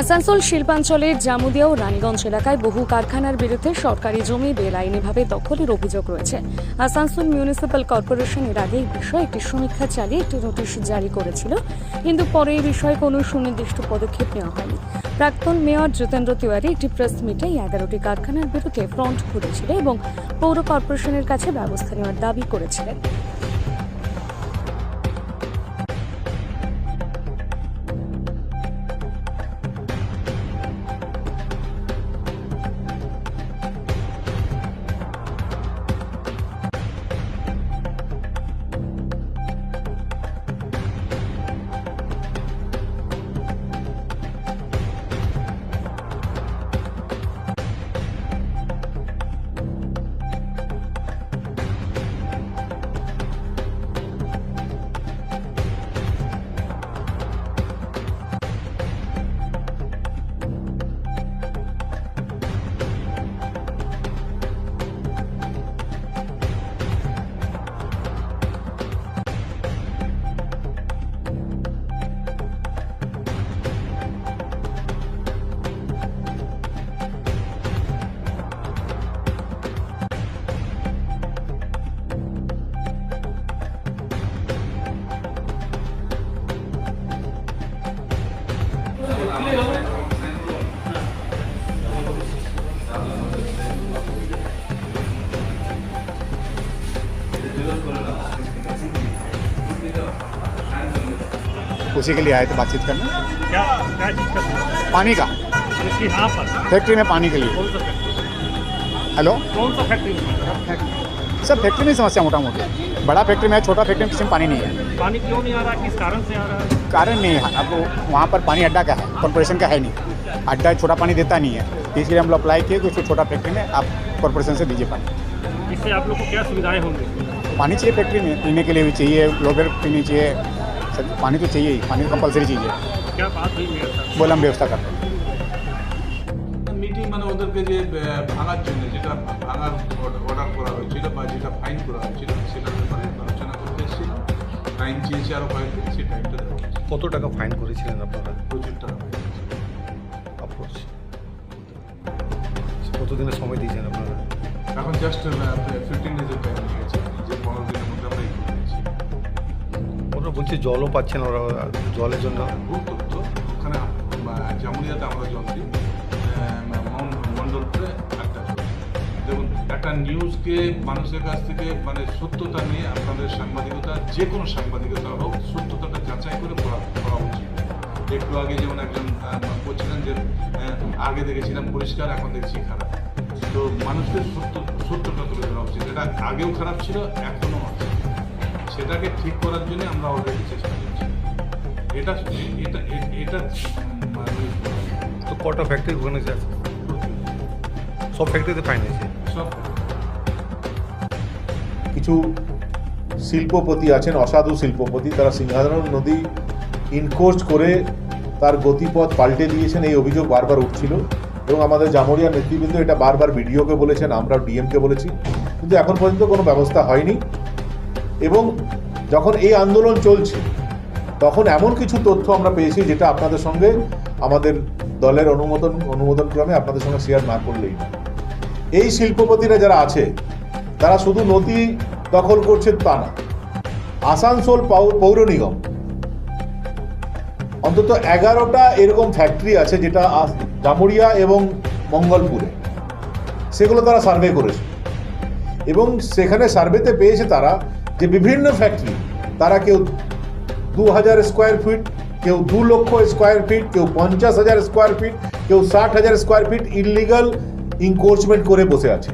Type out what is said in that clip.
আসানসোল শিল্পাঞ্চলের জামুদিয়া ও রানীগঞ্জ এলাকায় বহু কারখানার বিরুদ্ধে সরকারি জমি বেআইনিভাবে দখলের অভিযোগ রয়েছে। আসানসোল মিউনিসিপ্যাল কর্পোরেশন এর আগে এই বিষয়ে একটি সমীক্ষা চালিয়ে একটি নোটিশ জারি করেছিল, কিন্তু পরে এই বিষয়ে কোনো সুনির্দিষ্ট পদক্ষেপ নেওয়া হয়নি। প্রাক্তন মেয়র জিতেন্দ্র তিওয়ারি একটি প্রেস মিটে 11টি কারখানার বিরুদ্ধে ফ্রন্ট খুলেছিল এবং পৌর কর্পোরেশনের কাছে ব্যবস্থা নেওয়ার দাবি করেছিলেন। उसी के लिए आए थे बातचीत करने। क्या क्या चीज़ का पानी का यहाँ पर फैक्ट्री में पानी के लिए। कौन सा फैक्ट्री? हेलो कौन सा फैक्ट्री? सर, फैक्ट्री में समस्या मोटा मोटी बड़ा फैक्ट्री में है, छोटा फैक्ट्री में किसी में पानी नहीं है। पानी क्यों नहीं आ रहा? किस कारण से आ रहा है? कारण नहीं है, अब वहाँ पर पानी अड्डा का है, कॉर्पोरेशन का है नहीं। अड्डा छोटा पानी देता नहीं है, इसलिए हम लोग अप्लाई किए कि उसको छोटा फैक्ट्री में आप कॉर्पोरेशन से दीजिए पानी। इससे आप लोग को क्या सुविधाएं होंगी? पानी चाहिए फैक्ट्री में, पीने के लिए भी चाहिए, लोगों पीनी चाहिए, सर पानी तो चाहिए ही, पानी कंपलसरी चाहिए। क्या बात हुई मेरे साथ? बोला हम व्यवस्था करते हैं। মিটিং মানে ওদেরকে যে ভাঙার জন্য যেটা ভাঙার অর্ডার করা হয়েছিল বা যেটা ফাইন করা হয়েছিল সেটার ব্যাপারে আলোচনা করতে এসেছিলাম। টাইম চেয়েছে আরও কয়েকদিন, সেই টাইমটা দেওয়া হয়েছে। কত টাকা ফাইন করেছিলেন আপনারা? প্রচুর টাকা ফাইন হয়েছে। অফকোর্স কতদিনের সময় দিয়েছেন আপনারা? এখন জাস্ট 15 ডেজের টাইম নিয়েছে, যে 15 দিনের মধ্যে আমরা এই করেছি। ওরা বলছে জলও পাচ্ছেন ওরা, জলের জন্য ভুল তথ্য। ওখানে জামুরিয়াতে আমরা জল দিই, মণ্ডলপুরে একটা জল। দেখুন, একটা নিউজকে মানুষের কাছ থেকে মানে সত্যতা নিয়ে আপনাদের সাংবাদিকতা, যে কোনো সাংবাদিকতা হোক, সত্যতাটা যাচাই করে করা উচিত। একটু আগে যেমন একজন বলছিলেন যে আগে দেখেছিলাম পরিষ্কার, এখন দেখছি খারাপ। তো মানুষকে সত্যটা তুলে ধরা উচিত। এটা আগেও খারাপ ছিল, এখনও আছে। সেটাকে ঠিক করার জন্য আমরা অলরেডি চেষ্টা করছি। এটা এটা এটা তো কটা ফ্যাক্টরি ওখানে আছে? সব ফ্যাক্টরিতে ফাইন আছে? সব কিছু শিল্পপতি আছেন, অসাধু শিল্পপতি, তারা সিংহাধরণ নদী ইনকোর্স করে তার গতিপথ পাল্টে দিয়েছেন, এই অভিযোগ বারবার উঠছিল এবং আমাদের জামুরিয়া নেতৃবৃন্দ এটা বারবার বিডিওকে বলেছেন, আমরা ডিএমকে বলেছি, কিন্তু এখন পর্যন্ত কোনো ব্যবস্থা হয়নি। এবং যখন এই আন্দোলন চলছে তখন এমন কিছু তথ্য আমরা পেয়েছি যেটা আপনাদের সঙ্গে আমাদের দলের অনুমোদন ক্রমে আপনাদের সঙ্গে শেয়ার না করলেই না। এই শিল্পপতিরা যারা আছে তারা শুধু নদী দখল করছে তা না, আসানসোল পৌর নিগম অন্তত 11টা এরকম ফ্যাক্টরি আছে যেটা জামুরিয়া এবং মঙ্গলপুরে, সেগুলো তারা সার্ভে করেছে এবং সেখানে সার্ভেতে পেয়েছে তারা যে বিভিন্ন ফ্যাক্টরি, তারা কেউ 2000 স্কোয়ার ফিট, কেউ 2 লক্ষ স্কোয়ার ফিট, কেউ 50,000 স্কোয়ার ফিট, কেউ 60,000 স্কোয়ার ফিট ইললিগাল ইনক্রোচমেন্ট করে বসে আছে।